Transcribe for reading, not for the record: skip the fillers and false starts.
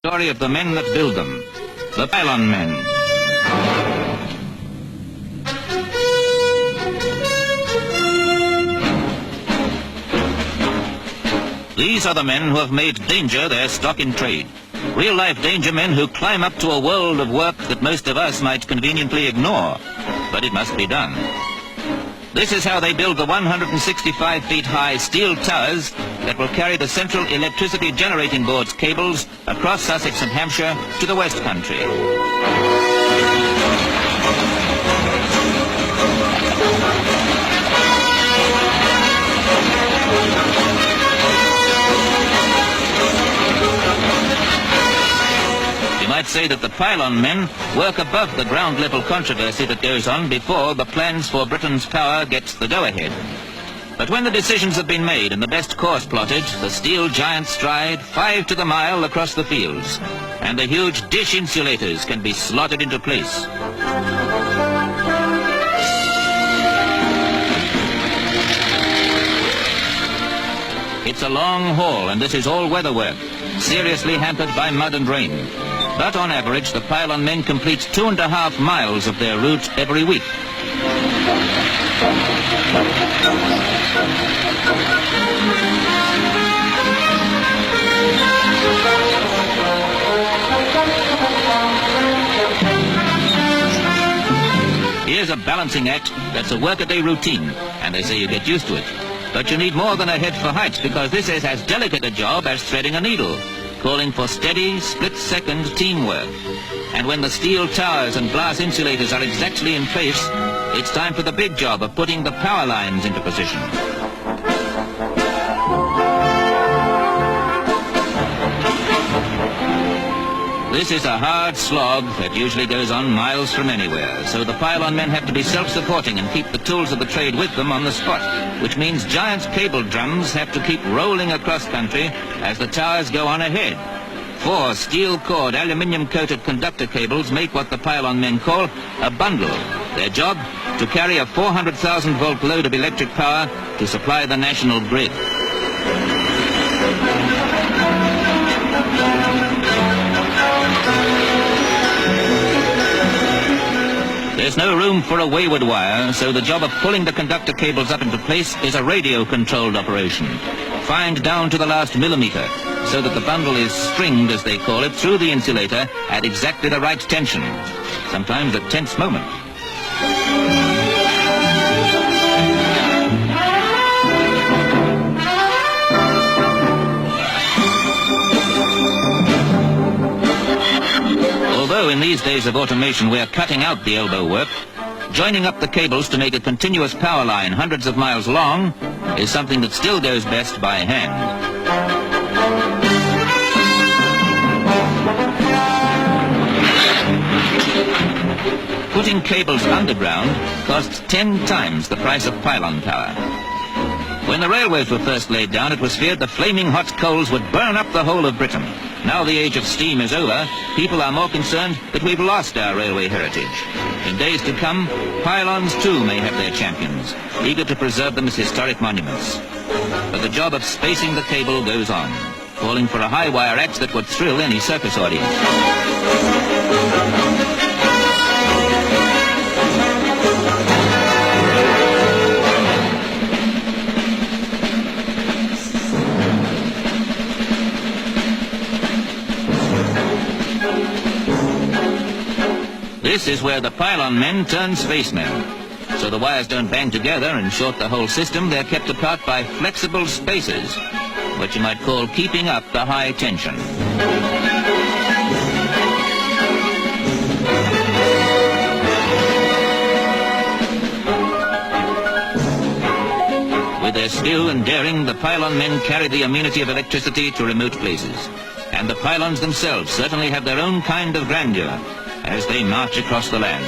Story of the men that build them, the pylon men. These are the men who have made danger their stock in trade. Real-life danger men who climb up to a world of work that most of us might conveniently ignore. But it must be done. This is how they build the 165 feet high steel towers that will carry the Central Electricity Generating Board's cables across Sussex and Hampshire to the West Country. You might say that the pylon men work above the ground level controversy that goes on before the plans for Britain's power gets the go-ahead. But when the decisions have been made and the best course plotted, the steel giants stride 5 to the mile across the fields, and the huge dish insulators can be slotted into place. It's a long haul, and this is all weather work, seriously hampered by mud and rain. But on average, the pylon men complete 2.5 miles of their route every week. Here's a balancing act that's a workaday routine, and they say you get used to it. But you need more than a head for height, because this is as delicate a job as threading a needle, calling for steady, split-second teamwork. And when the steel towers and glass insulators are exactly in place, it's time for the big job of putting the power lines into position. This is a hard slog that usually goes on miles from anywhere, so the pylon men have to be self-supporting and keep the tools of the trade with them on the spot, which means giant cable drums have to keep rolling across country as the towers go on ahead. 4 steel-cored, aluminium-coated conductor cables make what the pylon men call a bundle. Their job? To carry a 400,000-volt load of electric power to supply the national grid. There's no room for a wayward wire, so the job of pulling the conductor cables up into place is a radio-controlled operation, fined down to the last millimeter, so that the bundle is stringed, as they call it, through the insulator at exactly the right tension, sometimes a tense moment. Although in these days of automation we are cutting out the elbow work, joining up the cables to make a continuous power line hundreds of miles long is something that still goes best by hand. Putting cables underground costs 10 times the price of pylon power. When the railways were first laid down, it was feared the flaming hot coals would burn up the whole of Britain. Now the age of steam is over, people are more concerned that we've lost our railway heritage. In days to come, pylons too may have their champions, eager to preserve them as historic monuments. But the job of spacing the cable goes on, calling for a high-wire act that would thrill any circus audience. This is where the pylon men turn spacemen. So the wires don't bang together and short the whole system. They're kept apart by flexible spacers, what you might call keeping up the high tension. With their skill and daring, the pylon men carry the immunity of electricity to remote places. And the pylons themselves certainly have their own kind of grandeur as they march across the land.